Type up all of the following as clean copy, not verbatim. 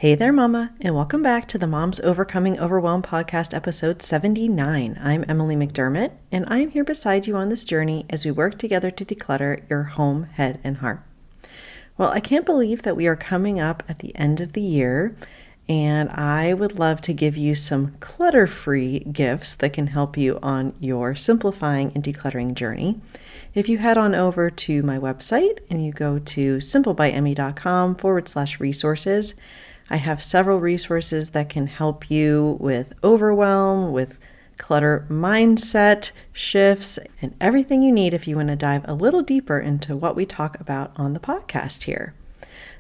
Hey there, Mama, and welcome back to the Moms Overcoming Overwhelm podcast, episode 79. I'm Emily McDermott, and I'm here beside you on this journey as we work together to declutter your home, head, and heart. Well, I can't believe that we are coming up at the end of the year, and I would love to give you some clutter-free gifts that can help you on your simplifying and decluttering journey. If you head on over to my website and you go to simplebyemmy.com/resources, I have several resources that can help you with overwhelm, with clutter mindset shifts, and everything you need if you want to dive a little deeper into what we talk about on the podcast here.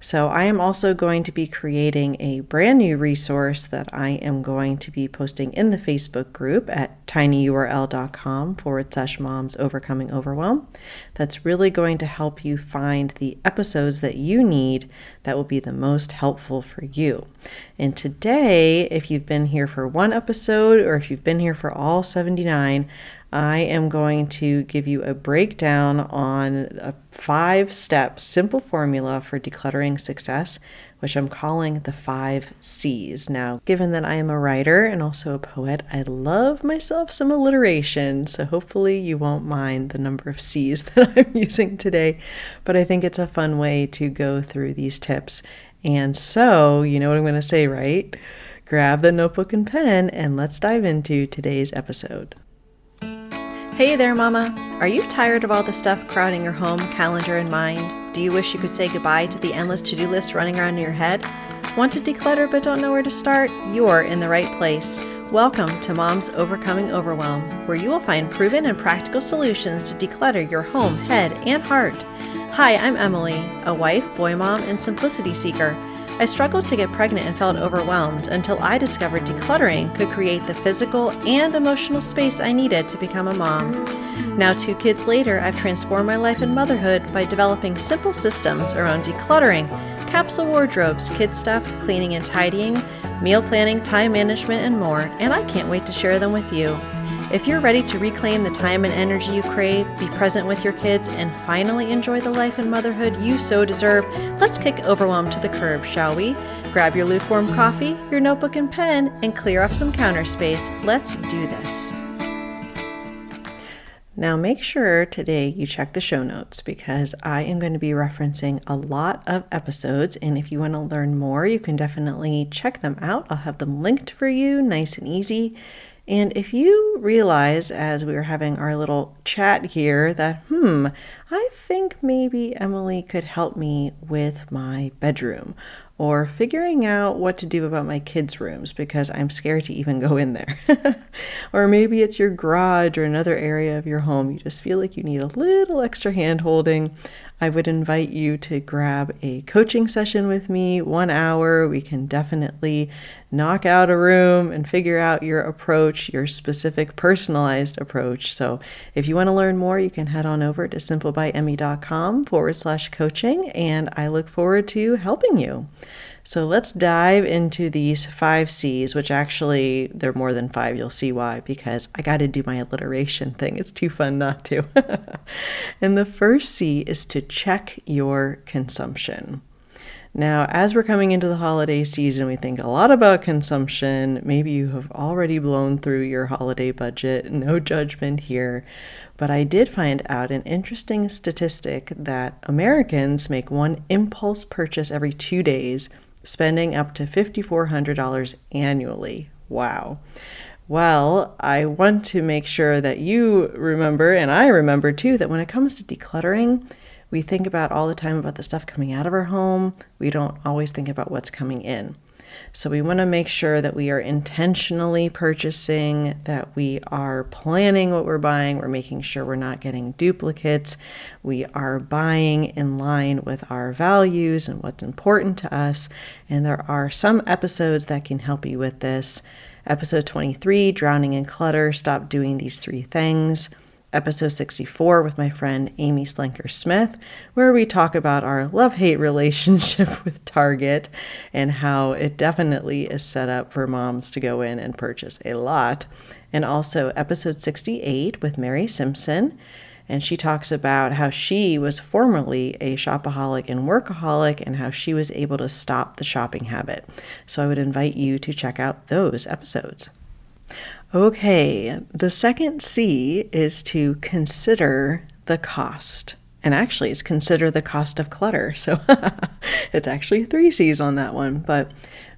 So I am also going to be creating a brand new resource that I am going to be posting in the Facebook group at tinyurl.com/moms overcoming overwhelm. That's really going to help you find the episodes that you need that will be the most helpful for you. And today, if you've been here for one episode or if you've been here for all 79, I am going to give you a breakdown on a 5-step simple formula for decluttering success, which I'm calling the 5 C's. Now, given that I am a writer and also a poet, I love myself some alliteration, so hopefully you won't mind the number of C's that I'm using today, but I think it's a fun way to go through these tips. And so, you know what I'm going to say, right? Grab the notebook and pen and let's dive into today's episode. Hey there, Mama. Are you tired of all the stuff crowding your home, calendar, and mind? Do you wish you could say goodbye to the endless to-do list running around in your head? Want to declutter but don't know where to start? You're in the right place. Welcome to Moms Overcoming Overwhelm, where you will find proven and practical solutions to declutter your home, head, and heart. Hi, I'm Emily, a wife, boy mom, and simplicity seeker. I struggled to get pregnant and felt overwhelmed until I discovered decluttering could create the physical and emotional space I needed to become a mom. Now, 2 kids later, I've transformed my life and motherhood by developing simple systems around decluttering, capsule wardrobes, kid stuff, cleaning and tidying, meal planning, time management, and more, and I can't wait to share them with you. If you're ready to reclaim the time and energy you crave, be present with your kids, and finally enjoy the life and motherhood you so deserve, let's kick overwhelm to the curb, shall we? Grab your lukewarm coffee, your notebook and pen, and clear off some counter space. Let's do this. Now make sure today you check the show notes because I am going to be referencing a lot of episodes, and if you want to learn more, you can definitely check them out. I'll have them linked for you, nice and easy. And if you realize as we were having our little chat here that, I think maybe Emily could help me with my bedroom or figuring out what to do about my kids' rooms because I'm scared to even go in there. Or maybe it's your garage or another area of your home. You just feel like you need a little extra hand holding. I would invite you to grab a coaching session with me, 1 hour. We can definitely knock out a room and figure out your approach, your specific personalized approach. So if you want to learn more, you can head on over to simplebyemmy.com/coaching, and I look forward to helping you. So let's dive into these 5 C's, which actually they're more than 5. You'll see why, because I got to do my alliteration thing. It's too fun not to. And the first C is to check your consumption. Now, as we're coming into the holiday season, we think a lot about consumption. Maybe you have already blown through your holiday budget. No judgment here. But I did find out an interesting statistic that Americans make one impulse purchase every 2 days, spending up to $5,400 annually. Wow. Well, I want to make sure that you remember, and I remember too, that when it comes to decluttering, we think about all the time about the stuff coming out of our home. We don't always think about what's coming in. So we want to make sure that we are intentionally purchasing, that we are planning what we're buying. We're making sure we're not getting duplicates. We are buying in line with our values and what's important to us. And there are some episodes that can help you with this. Episode 23, Drowning in Clutter, Stop Doing These 3 Things. Episode 64 with my friend Amy Slenker Smith, where we talk about our love-hate relationship with Target and how it definitely is set up for moms to go in and purchase a lot. And also episode 68 with Mary Simpson. And she talks about how she was formerly a shopaholic and workaholic and how she was able to stop the shopping habit. So I would invite you to check out those episodes. Okay, the second C is to consider the cost. And actually, it's consider the cost of clutter. So it's actually 3 C's on that one. But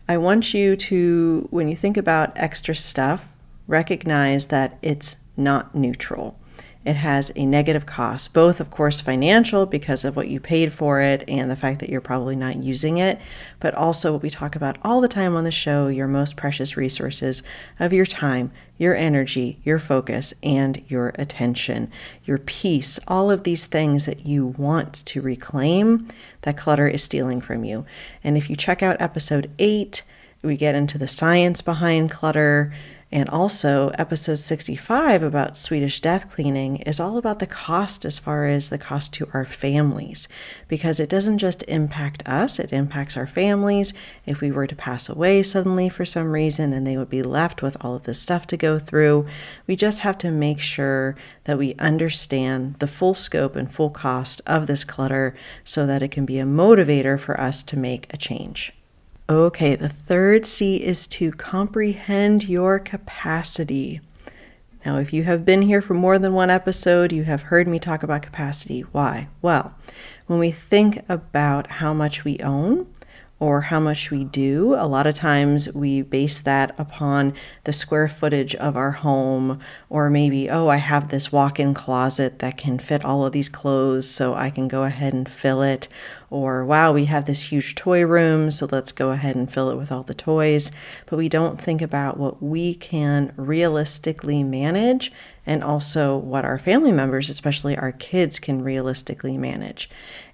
I want you to, when you think about extra stuff, recognize that it's not neutral. It has a negative cost, both, of course, financial because of what you paid for it and the fact that you're probably not using it, but also what we talk about all the time on the show, your most precious resources of your time, your energy, your focus, and your attention, your peace, all of these things that you want to reclaim that clutter is stealing from you. And if you check out episode 8, we get into the science behind clutter. And also episode 65 about Swedish death cleaning is all about the cost as far as the cost to our families, because it doesn't just impact us, it impacts our families. If we were to pass away suddenly for some reason and they would be left with all of this stuff to go through, we just have to make sure that we understand the full scope and full cost of this clutter so that it can be a motivator for us to make a change. Okay, the third C is to comprehend your capacity. Now, if you have been here for more than one episode, you have heard me talk about capacity. Why? Well, when we think about how much we own or how much we do, a lot of times we base that upon the square footage of our home, or maybe, I have this walk-in closet that can fit all of these clothes, so I can go ahead and fill it. Or, wow, we have this huge toy room, so let's go ahead and fill it with all the toys. But we don't think about what we can realistically manage and also what our family members, especially our kids, can realistically manage.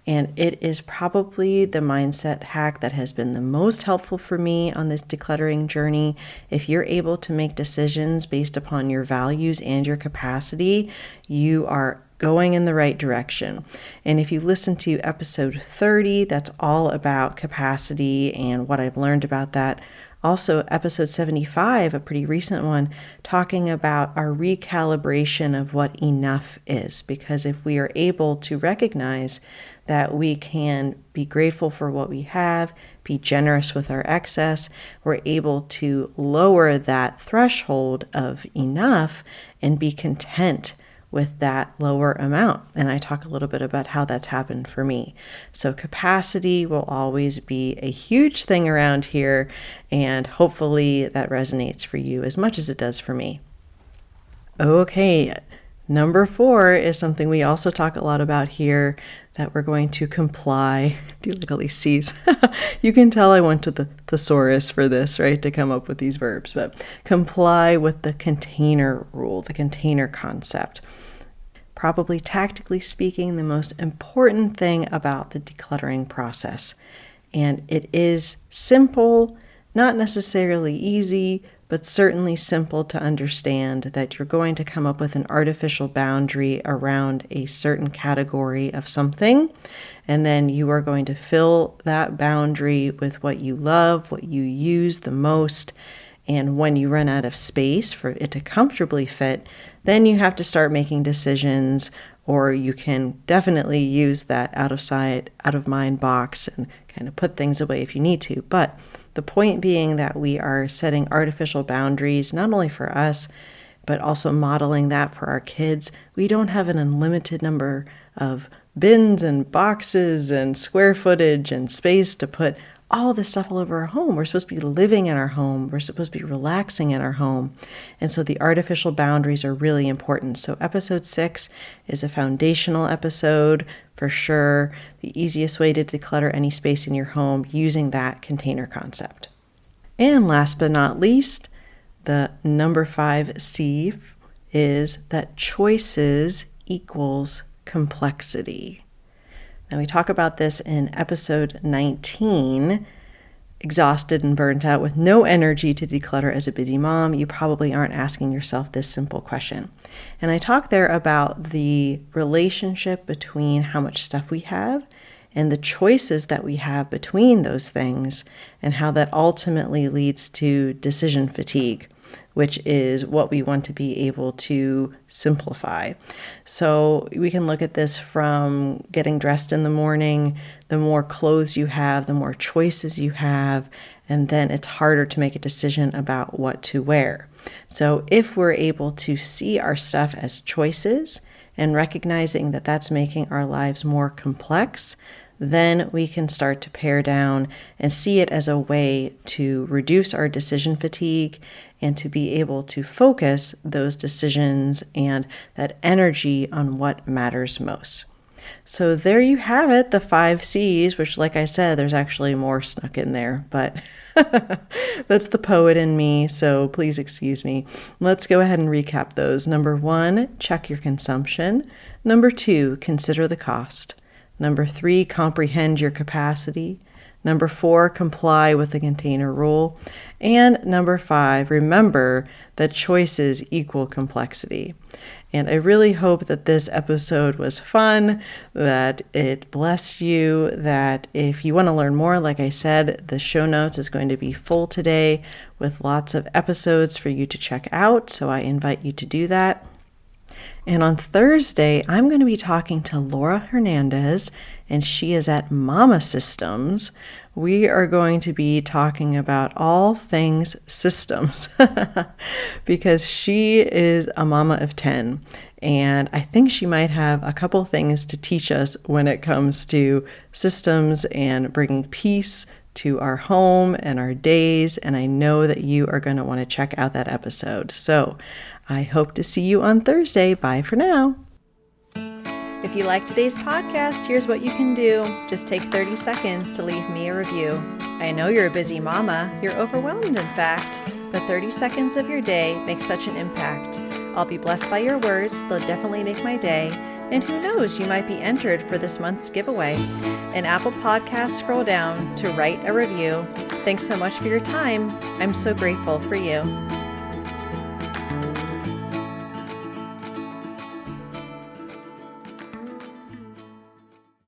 And it is probably the mindset hack that has been the most helpful for me on this decluttering journey. If you're able to make decisions based upon your values and your capacity, you are going in the right direction. And if you listen to episode 30, that's all about capacity and what I've learned about that. Also, episode 75, a pretty recent one, talking about our recalibration of what enough is. Because if we are able to recognize that we can be grateful for what we have, be generous with our excess, we're able to lower that threshold of enough and be content with that lower amount. And I talk a little bit about how that's happened for me. So capacity will always be a huge thing around here, and hopefully that resonates for you as much as it does for me. Okay, number 4 is something we also talk a lot about here, that we're going to comply. Do you like all these C's? You can tell I went to the thesaurus for this, right, to come up with these verbs, but comply with the container rule, the container concept. Probably tactically speaking, the most important thing about the decluttering process. And it is simple, not necessarily easy, but certainly simple to understand that you're going to come up with an artificial boundary around a certain category of something, and then you are going to fill that boundary with what you love, what you use the most, and when you run out of space for it to comfortably fit, then you have to start making decisions, or you can definitely use that out of sight, out of mind box and kind of put things away if you need to. But the point being that we are setting artificial boundaries, not only for us, but also modeling that for our kids. We don't have an unlimited number of bins and boxes and square footage and space to put all this stuff all over our home. We're supposed to be living in our home. We're supposed to be relaxing in our home. And so the artificial boundaries are really important. So episode 6 is a foundational episode for sure. The easiest way to declutter any space in your home using that container concept. And last but not least, the number 5 C is that choices equals complexity. Now, we talk about this in episode 19, exhausted and burnt out with no energy to declutter as a busy mom. You probably aren't asking yourself this simple question. And I talk there about the relationship between how much stuff we have and the choices that we have between those things, and how that ultimately leads to decision fatigue. which is what we want to be able to simplify. So we can look at this from getting dressed in the morning. The more clothes you have, the more choices you have, and then it's harder to make a decision about what to wear. So if we're able to see our stuff as choices and recognizing that that's making our lives more complex, then we can start to pare down and see it as a way to reduce our decision fatigue and to be able to focus those decisions and that energy on what matters most. So there you have it, the 5 C's, which, like I said, there's actually more snuck in there, but that's the poet in me, so please excuse me. Let's go ahead and recap those. Number 1, check your consumption. Number 2, consider the cost. Number 3, comprehend your capacity. Number 4, comply with the container rule. And number 5, remember that choices equal complexity. And I really hope that this episode was fun, that it blessed you, that if you want to learn more, like I said, the show notes is going to be full today with lots of episodes for you to check out. So I invite you to do that. And on Thursday, I'm going to be talking to Laura Hernandez, and she is at Mama Systems. We are going to be talking about all things systems because she is a mama of 10. And I think she might have a couple things to teach us when it comes to systems and bringing peace to our home and our days. And I know that you are going to want to check out that episode. So I hope to see you on Thursday. Bye for now. If you like today's podcast, here's what you can do. Just take 30 seconds to leave me a review. I know you're a busy mama. You're overwhelmed, in fact. But 30 seconds of your day makes such an impact. I'll be blessed by your words. They'll definitely make my day. And who knows, you might be entered for this month's giveaway. In Apple Podcasts, scroll down to write a review. Thanks so much for your time. I'm so grateful for you.